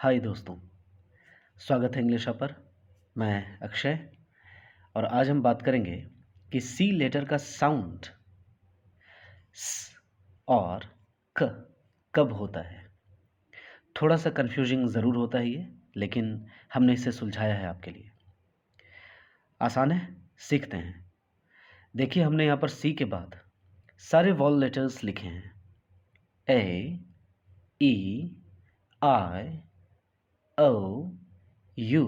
हाय दोस्तों, स्वागत है इंग्लिश पर। मैं अक्षय और आज हम बात करेंगे कि सी लेटर का साउंड स और क कब होता है। थोड़ा सा कंफ्यूजिंग ज़रूर होता है ये, लेकिन हमने इसे सुलझाया है आपके लिए। आसान है, सीखते हैं। देखिए, हमने यहाँ पर सी के बाद सारे वॉल लेटर्स लिखे हैं। A, E, I, O, U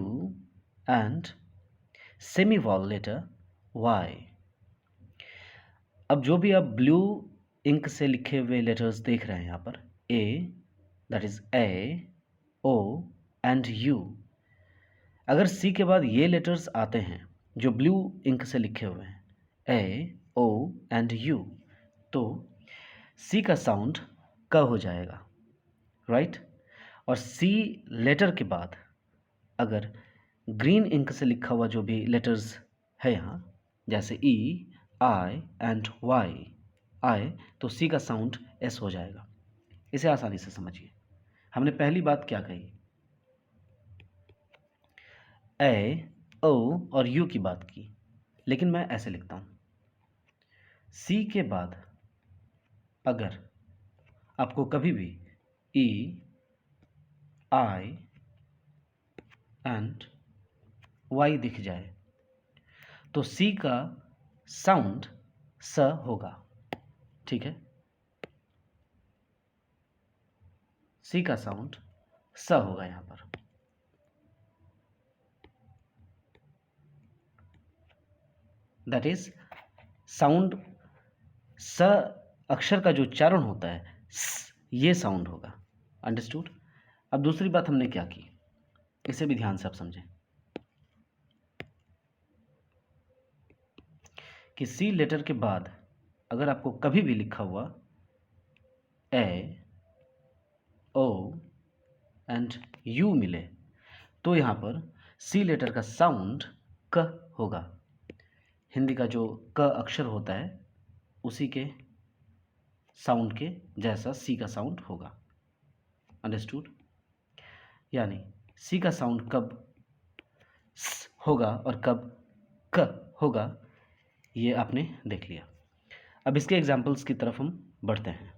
and semi vowel letter Y. अब जो भी आप ब्लू इंक से लिखे हुए लेटर्स देख रहे हैं यहाँ पर, A, that is A, O and U, अगर सी के बाद ये लेटर्स आते हैं जो ब्लू इंक से लिखे हुए हैं, ए, ओ एंड यू, तो सी का साउंड क हो जाएगा, राइट। और सी लेटर के बाद अगर ग्रीन इंक से लिखा हुआ जो भी लेटर्स है यहाँ, जैसे ई, आई एंड वाई, आए, तो सी का साउंड एस हो जाएगा। इसे आसानी से समझिए। हमने पहली बात क्या कही, ए, ओ और यू की बात की, लेकिन मैं ऐसे लिखता हूँ, सी के बाद अगर आपको कभी भी ई, आई एंड वाई दिख जाए तो सी का साउंड स होगा, ठीक है। सी का साउंड स होगा यहाँ पर। दैट इज साउंड स अक्षर का जो उच्चारण होता है ये साउंड होगा। अंडरस्टूड। अब दूसरी बात हमने क्या की, इसे भी ध्यान से आप समझें कि सी लेटर के बाद अगर आपको कभी भी लिखा हुआ ए, ओ एंड यू मिले तो यहाँ पर सी लेटर का साउंड क होगा। हिंदी का जो क अक्षर होता है उसी के साउंड के जैसा सी का साउंड होगा। अंडरस्टूड। यानी सी का साउंड कब स होगा और कब क होगा, ये आपने देख लिया। अब इसके एग्जाम्पल्स की तरफ हम बढ़ते हैं।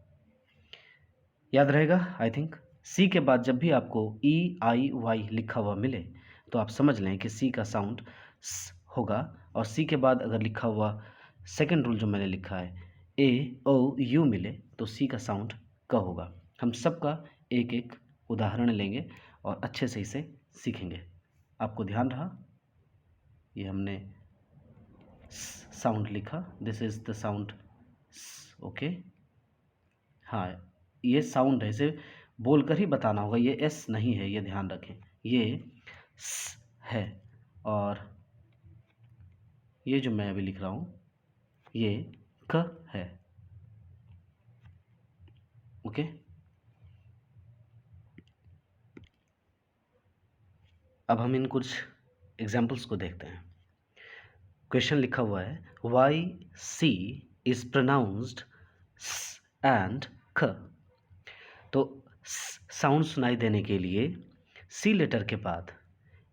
याद रहेगा आई थिंक, सी के बाद जब भी आपको ई, आई, वाई लिखा हुआ मिले तो आप समझ लें कि सी का साउंड स होगा। और सी के बाद अगर लिखा हुआ सेकंड रूल जो मैंने लिखा है ए, ओ, यू मिले तो सी का साउंड क होगा। हम सबका एक एक उदाहरण लेंगे और अच्छे से इसे सीखेंगे। आपको ध्यान रहा, ये हमने साउंड लिखा, this is the sound, okay. हाँ, ये साउंड है, इसे बोलकर ही बताना होगा, ये एस नहीं है, ये ध्यान रखें, ये स है। और ये जो मैं अभी लिख रहा हूँ ये क है, ओके। अब हम इन कुछ एग्जाम्पल्स को देखते हैं। क्वेश्चन लिखा हुआ है, वाई सी इज प्रोनाउंस्ड स एंड ख। तो साउंड सुनाई देने के लिए सी लेटर के बाद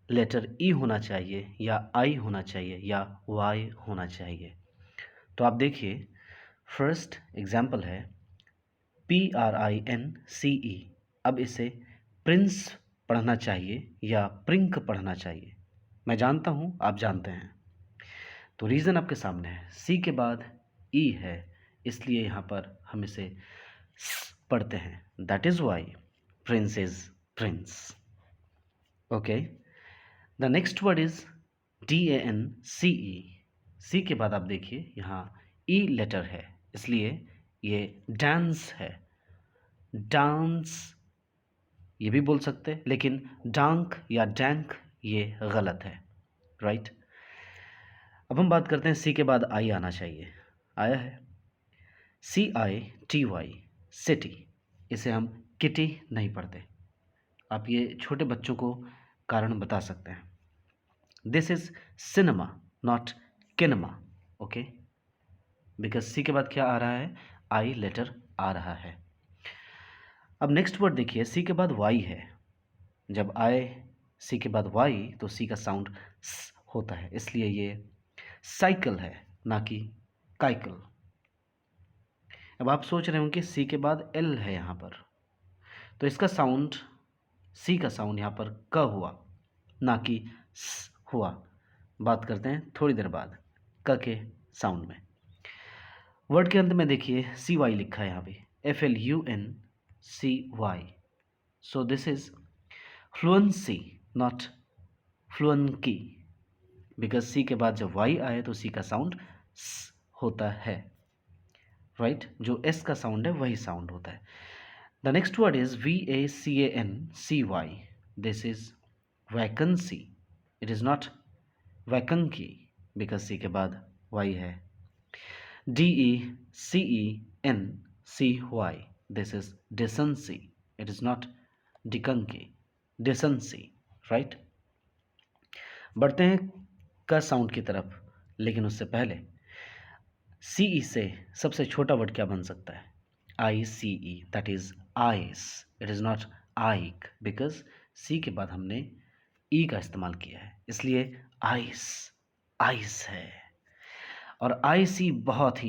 लेटर ई होना चाहिए या आई होना चाहिए या वाई होना चाहिए। तो आप देखिए, फर्स्ट एग्जाम्पल है PRINCE। अब इसे प्रिंस पढ़ना चाहिए या प्रिंक पढ़ना चाहिए, मैं जानता हूँ आप जानते हैं। तो रीज़न आपके सामने है, सी के बाद ई है, इसलिए यहाँ पर हम इसे पढ़ते हैं। That is why Prince is Prince, okay. The next word is DANCE। सी के बाद आप देखिए यहाँ ई लेटर है, इसलिए ये डांस है। डांस ये भी बोल सकते हैं, लेकिन डांक या डैंक ये गलत है, राइट। अब हम बात करते हैं सी के बाद आई आना चाहिए, आया है CITY, सिटी। इसे हम किटी नहीं पढ़ते, आप ये छोटे बच्चों को कारण बता सकते हैं। This is cinema not kinema, okay, because C के बाद क्या आ रहा है, आई लेटर आ रहा है। अब नेक्स्ट वर्ड देखिए, सी के बाद वाई है, जब आए सी के बाद वाई तो सी का साउंड स होता है, इसलिए ये साइकिल है ना कि काइकल। अब आप सोच रहे होंगे सी के बाद एल है यहाँ पर, तो इसका साउंड सी का साउंड यहाँ पर क हुआ ना कि स हुआ। बात करते हैं थोड़ी देर बाद क के साउंड में। वर्ड के अंत में देखिए सी वाई लिखा है यहाँ पे, FLUNCY। So this is fluency not fluenky, because C के बाद जब वाई आए तो सी का साउंड स होता है, राइट जो एस का साउंड है वही साउंड होता है। The next word is VACANCY। This is vacancy, it is not vacanky because C के बाद वाई है। DECENCY, this is decency, it is not dekency, decency, right. बढ़ते हैं का साउंड की तरफ, लेकिन उससे पहले CE से सबसे छोटा वर्ड क्या बन सकता है? ICE, that is ice, it is not आइक बिकॉज सी के बाद हमने ई का इस्तेमाल किया है, इसलिए आइस आइस है। और आइस बहुत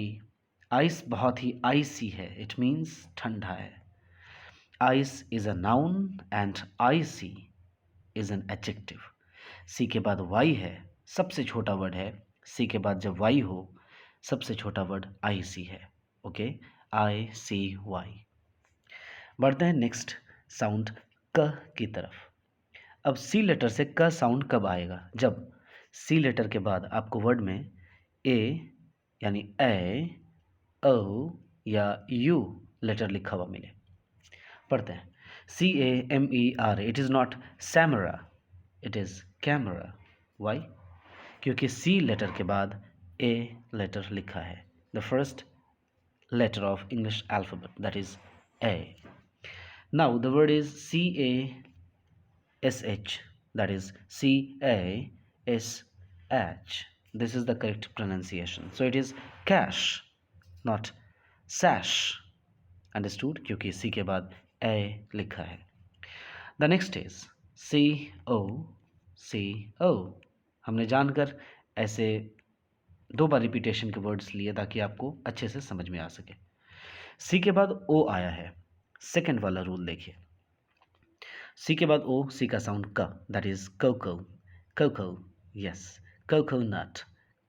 ही आइसी है, इट मीन्स ठंडा है। Ice is a noun and icy is an adjective. C के बाद वाई है, सबसे छोटा वर्ड है, सी के बाद जब वाई हो सबसे छोटा वर्ड आईसी है, ओके, ICY। बढ़ते हैं नेक्स्ट साउंड क की तरफ। अब सी लेटर से क साउंड कब आएगा? जब सी लेटर के बाद आपको वर्ड में ए यानी ए, ओ या यू लेटर लिखा हुआ मिले। पढ़ते हैं CAMERA, it is not samera, it is camera. Why? क्योंकि सी लेटर के बाद ए लेटर लिखा है, the first letter of English alphabet, that is A. Now the word is CASH, that is CASH. This is the correct pronunciation. So it is cash, not sash. Understood? क्योंकि C के बाद A लिखा है। The next is CO। हमने जानकर ऐसे दो बार repetition के वर्ड्स लिए ताकि आपको अच्छे से समझ में आ सके। सी के बाद ओ आया है, सेकंड वाला रूल देखिए। सी के बाद ओ, सी का साउंड क, that is coco, coco, yes, coconut,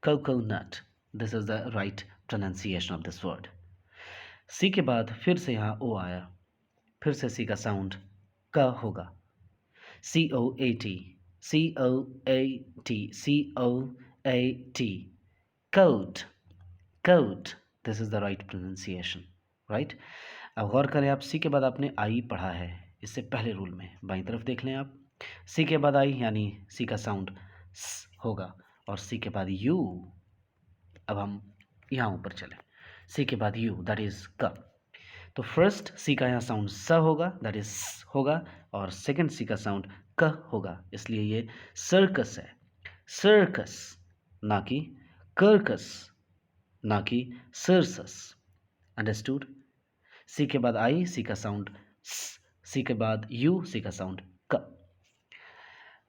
coconut, this is the right pronunciation of this word. C के बाद फिर से यहाँ ओ आया, फिर से सी का साउंड क होगा, COAT, COAT, COAT, coat, coat, this is the right pronunciation, right? अब गौर करें आप, सी के बाद आपने आई पढ़ा है इससे पहले रूल में, बाईं तरफ देख लें आप, सी के बाद आई यानी सी का साउंड स होगा, और सी के बाद यू। अब हम यहाँ ऊपर चलें, सी के बाद यू, दैट इज क। तो फर्स्ट सी का यहाँ साउंड स होगा, दैट इज होगा, और सेकंड सी का साउंड क होगा, इसलिए ये सर्कस है, सर्कस, ना कि कर्कस, ना कि सर्सस। अंडरस्टूड? सी के बाद आई, सी का साउंड स, सी के बाद यू, सी का साउंड क।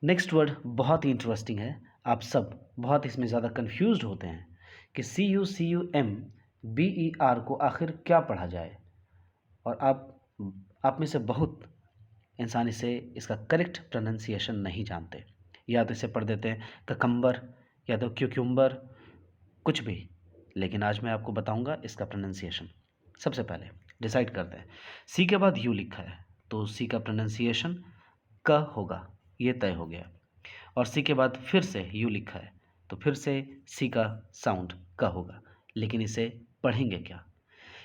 नेक्स्ट वर्ड बहुत ही इंटरेस्टिंग है, आप सब बहुत इसमें ज़्यादा कंफ्यूज्ड होते हैं कि CUM BER को आखिर क्या पढ़ा जाए, और आप में से बहुत इंसान इसे इसका करेक्ट प्रोनाउंसिएशन नहीं जानते, या तो इसे पढ़ देते हैं ककम्बर या तो क्यूक्यूम्बर, कुछ भी, लेकिन आज मैं आपको बताऊंगा इसका प्रोनाउंसिएशन। सबसे पहले डिसाइड करते हैं, सी के बाद यू लिखा है तो सी का प्रोनाउंसिएशन क होगा, ये तय हो गया, और सी के बाद फिर से यू लिखा है तो फिर से सी का साउंड क होगा, लेकिन इसे पढ़ेंगे क्या?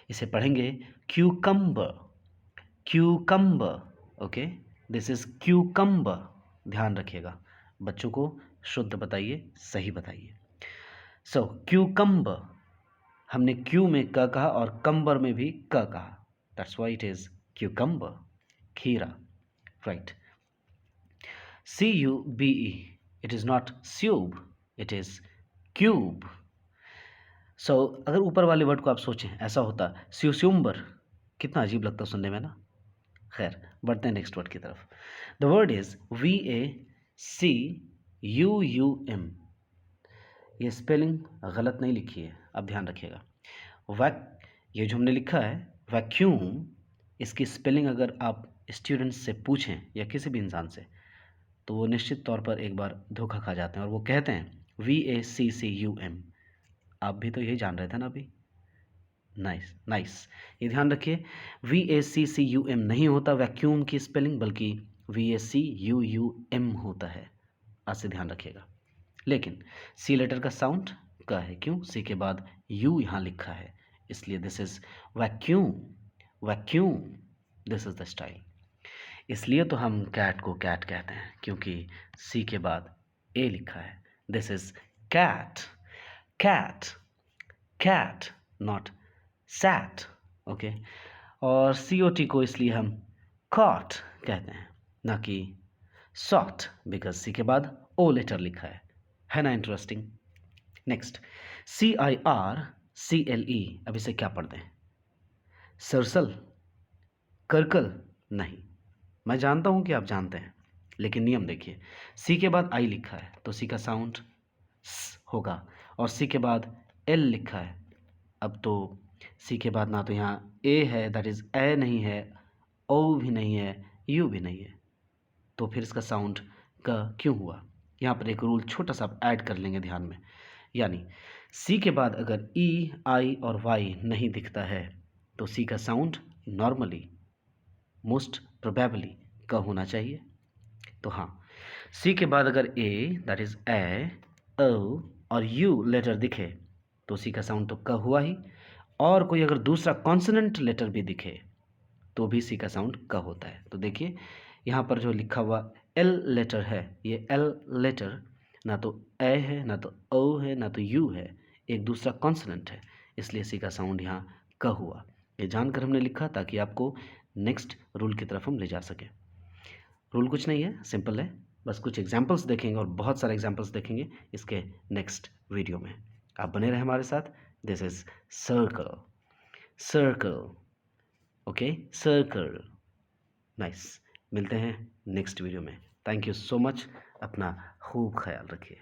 इसे पढ़ेंगे cucumber, cucumber, okay, this is cucumber. ध्यान रखिएगा, बच्चों को शुद्ध बताइए, सही बताइए। सो क्यूकम्बर, हमने क्यू में क कहा और कम्बर में भी क कहा, that's why it is cucumber, kheera, right. CUBE, it is not syube, it is cube. So अगर ऊपर वाले वर्ड को आप सोचें, ऐसा होता स्यूस्यूम्बर, कितना अजीब लगता सुनने में ना, खैर बढ़ते हैं नेक्स्ट वर्ड की तरफ। The word is VACUUM। ये स्पेलिंग गलत नहीं लिखी है, आप ध्यान रखिएगा। ये जो हमने लिखा है वैक्यूम, इसकी स्पेलिंग अगर आप स्टूडेंट्स से पूछें या किसी भी इंसान से, तो वो निश्चित तौर पर एक बार धोखा खा जाते हैं और वो कहते हैं VACCUM। आप भी तो यही जान रहे थे ना अभी। नाइस नाइस, ये ध्यान रखिए, VACCUM नहीं होता वैक्यूम की स्पेलिंग, बल्कि VACUUM होता है। आज से ध्यान रखिएगा। लेकिन सी लेटर का साउंड का है, क्यों? सी के बाद यू यहाँ लिखा है, इसलिए this is vacuum. Vacuum, this is the style. इसलिए तो हम कैट को कैट कहते हैं, क्योंकि सी के बाद ए लिखा है। This is cat. Cat, cat, not sat. Okay, और COT को इसलिए हम कॉट कहते हैं, ना कि सॉट, बिकॉज सी के बाद ओ लेटर लिखा है ना? इंटरेस्टिंग। Next, CIRCLE। अब इसे क्या पढ़ते हैं? सरसल, करकल? नहीं, मैं जानता हूं कि आप जानते हैं, लेकिन नियम देखिए। सी के बाद आई लिखा है तो सी का साउंड स होगा, और सी के बाद एल लिखा है। अब तो सी के बाद ना तो यहाँ ए है, दैट इज ए नहीं है, ओ भी नहीं है, यू भी नहीं है, तो फिर इसका साउंड क क्यों हुआ? यहाँ पर एक रूल छोटा सा ऐड कर लेंगे ध्यान में, यानी सी के बाद अगर ई, आई और वाई नहीं दिखता है तो सी का साउंड नॉर्मली, मोस्ट प्रोबेबली क होना चाहिए। तो हाँ, सी के बाद अगर ए, दैट इज ए, ओ और यू लेटर दिखे तो सी का साउंड तो क हुआ ही, और कोई अगर दूसरा कॉन्सोनेंट लेटर भी दिखे तो भी सी का साउंड क होता है। तो देखिए यहाँ पर जो लिखा हुआ एल लेटर है, ये एल लेटर ना तो ए है, ना तो ओ है, ना तो यू है, एक दूसरा कॉन्सोनेंट है, इसलिए सी का साउंड यहाँ क हुआ। ये जानकर हमने लिखा ताकि आपको नेक्स्ट रूल की तरफ हम ले जा सकें। रूल कुछ नहीं है, सिंपल है, बस कुछ एग्जाम्पल्स देखेंगे और बहुत सारे एग्जाम्पल्स देखेंगे इसके नेक्स्ट वीडियो में। आप बने रहे हमारे साथ। This is circle, circle, okay, circle. Nice, मिलते हैं नेक्स्ट वीडियो में। थैंक यू सो मच, अपना खूब ख्याल रखिए।